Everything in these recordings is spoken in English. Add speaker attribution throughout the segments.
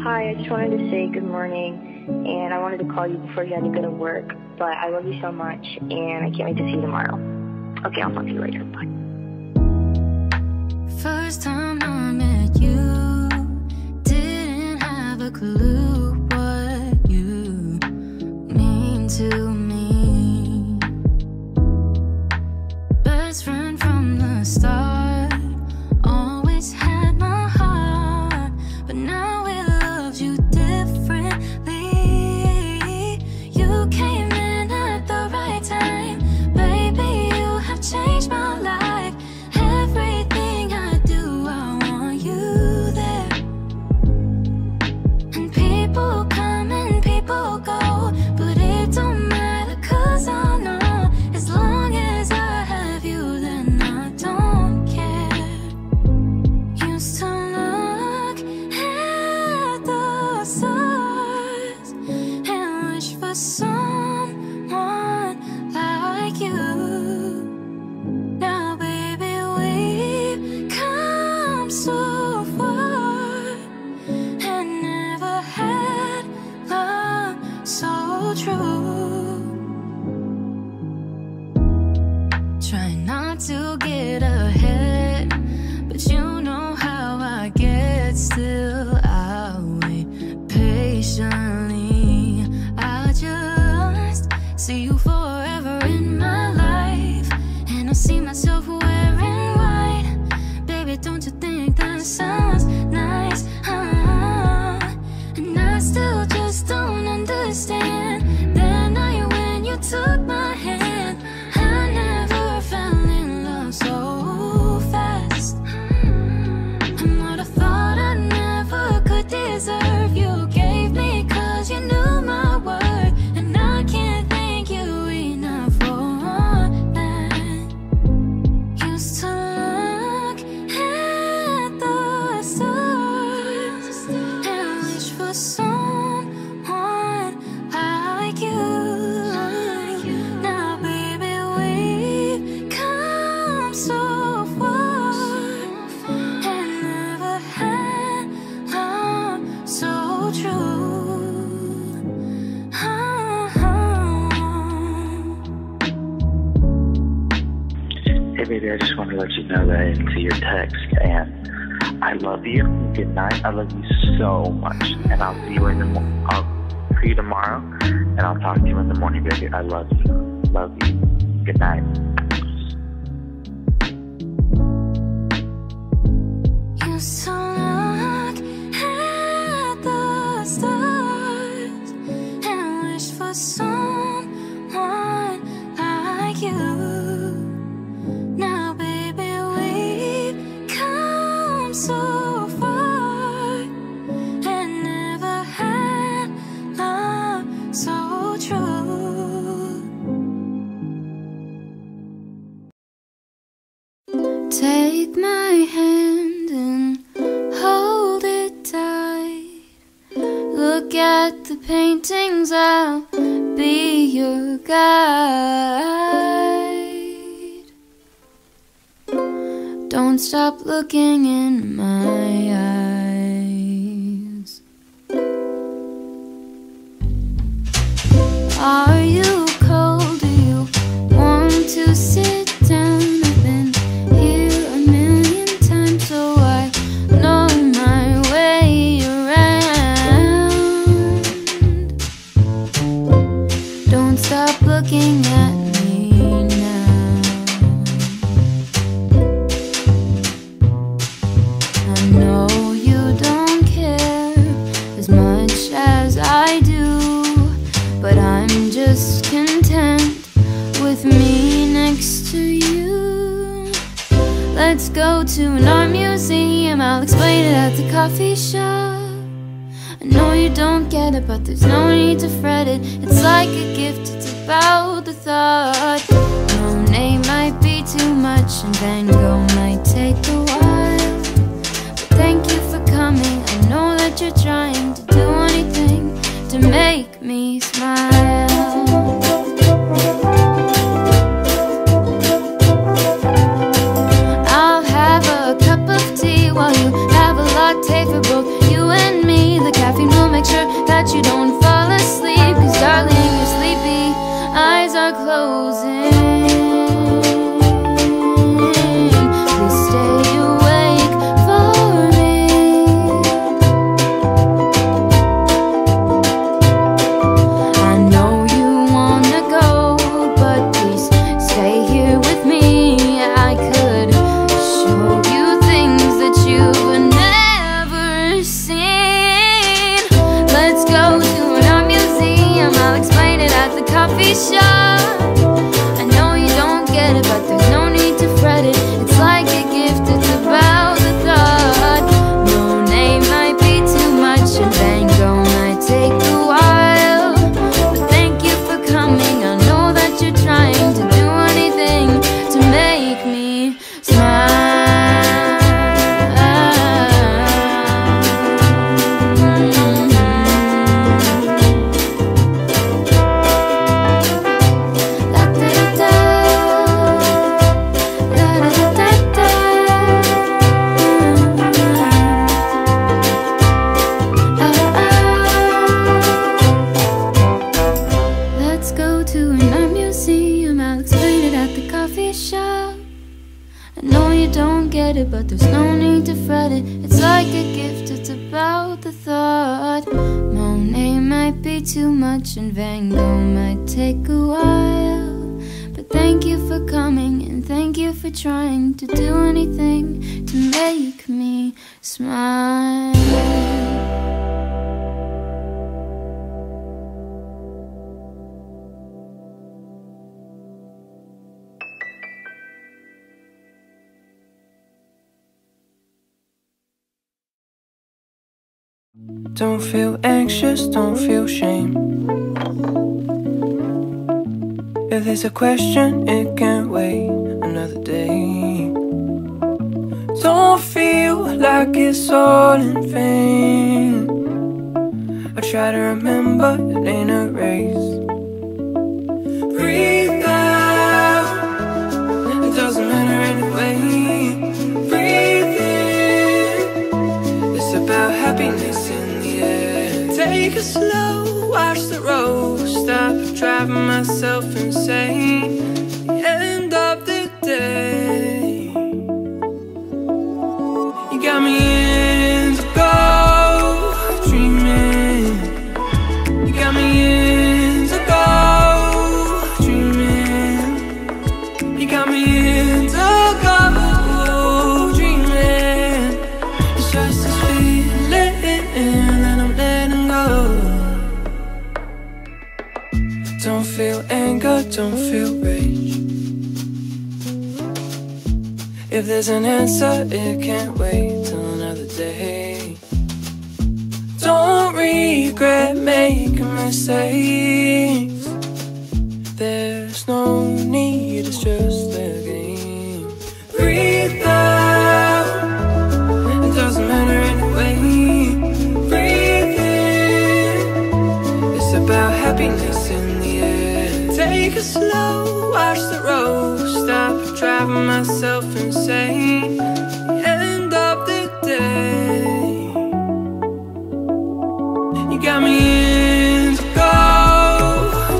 Speaker 1: Hi, I just wanted to say good morning, and I wanted to call you before you had to go to work, but I love you so much, and I can't wait to see you tomorrow. Okay, I'll talk to you later. Bye.
Speaker 2: First time I met you, didn't have a clue what you mean to me. Best friend from the start, always had my heart, but now it loves you differently. You came in at the right time, baby, you have changed my life. Everything I do, I want you there. And people come and people go, but it don't matter, 'cause I know as long as I have you, then I don't care. Used to look at the stars and wish for someone like you. Now, baby, we've come so far and never had love so true. Try not to get ahead, but you know how I get. Still, I'll wait patiently. I'll just see you forever in my life, and I see myself wearing white. Baby, don't you think that sounds nice? And I still just don't understand that night when you took my hand. I never fell in love so fast. And what I thought I never could deserve, you gave me 'cause you knew my worth. And I can't thank you enough for that. Used to look at the stars and wish for someone like you. Now, baby, we've come so far and never had love so true.
Speaker 3: Hey baby, I just wanted to let you know that I didn't see your text, and I love you. Good night. I love you so much, and I'll see you I'll see you tomorrow, and I'll talk to you in the morning, baby. I love you. Love you. Good night.
Speaker 2: Used to look at the stars and wish for someone like you. Now, baby, we've come so far and never had love so true. Take my hand and hold it tight. Look at the paintings, I'll be your guide. Don't stop looking in my eyes. Are you cold? Do you want to sit down? I've been here a million times, so I know my way around. Don't stop looking at me now. I know you don't care as much as I do, but I'm just content with me next to you. Let's go to an art museum, I'll explain it at the coffee shop. I know you don't get it, but there's no need to fret it. It's like a gift, it's about the thought. Monet might be too much and Van Gogh might take a while, but thank you for coming. I know that you're trying to do anything to make me smile. shop. I know you don't get it, but there's no need to fret it. It's like a gift, it's about the thought. Monet might be too much and Van Gogh might take a while, but thank you for coming. I know that you're trying to do anything to make me smile. Let's go to an art museum, I'll explain it at the coffee shop. I know you don't get it, but there's no need to fret it. It's like a gift, it's about the thought. Monet might be too much and Van Gogh might take a while, but thank you for coming and thank you for trying to do anything to make me smile.
Speaker 4: Don't feel anxious, don't feel shame. If there's a question, it can't wait another day. Don't feel like it's all in vain. I try to remember, it ain't a race. Breathe out, it doesn't matter anyway. Breathe in, it's about happiness in the air. Take it slow, watch the road, stop driving myself insane. The end of the day, you got me into go dreaming. You got me into go dreaming. You got me into go dreaming. It's just this feeling that I'm letting go. Don't feel anger, don't feel rage. If there's an answer, it can't wait till another day. Don't regret making mistakes. There's no need, it's just a game. Breathe out, it doesn't matter anyway. Breathe in, it's about happiness in the air. Take it slow, watch the road, stop driving myself insane. The end of the day, you got me into go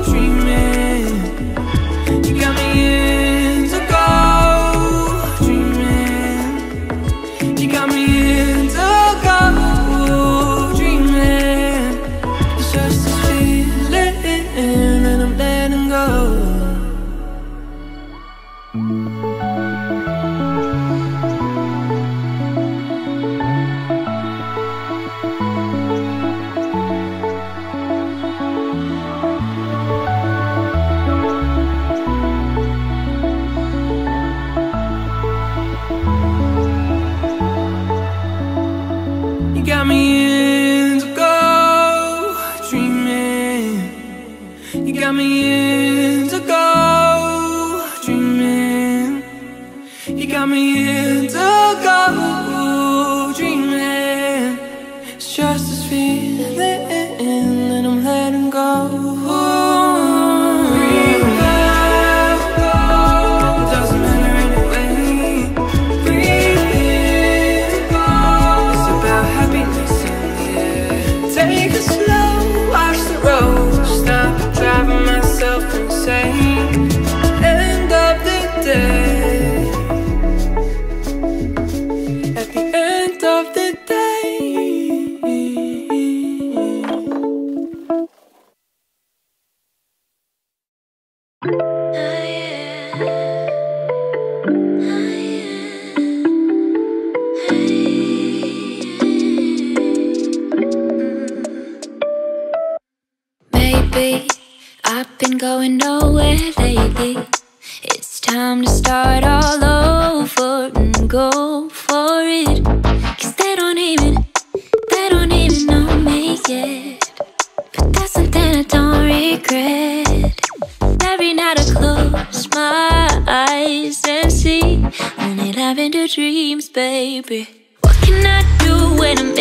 Speaker 4: dreaming. You got me into go dreaming. You got me into go dreaming. It's just this feeling that I'm letting go. You got me into go dreaming. You got me into go dreaming. You got me into go dreaming. It's just this feeling that I'm letting go. Breathe out, it doesn't matter anyway. Breathe in, it's about happiness in the air. Take it slow, watch the road, stop driving myself insane. End of the day, at the end of the day.
Speaker 2: Maybe I've been been going nowhere lately. It's time to start all over and go for it. 'Cause they don't even know me yet. But that's something I don't regret. Every night I close my eyes and see only lavender dreams, baby. What can I do when I'm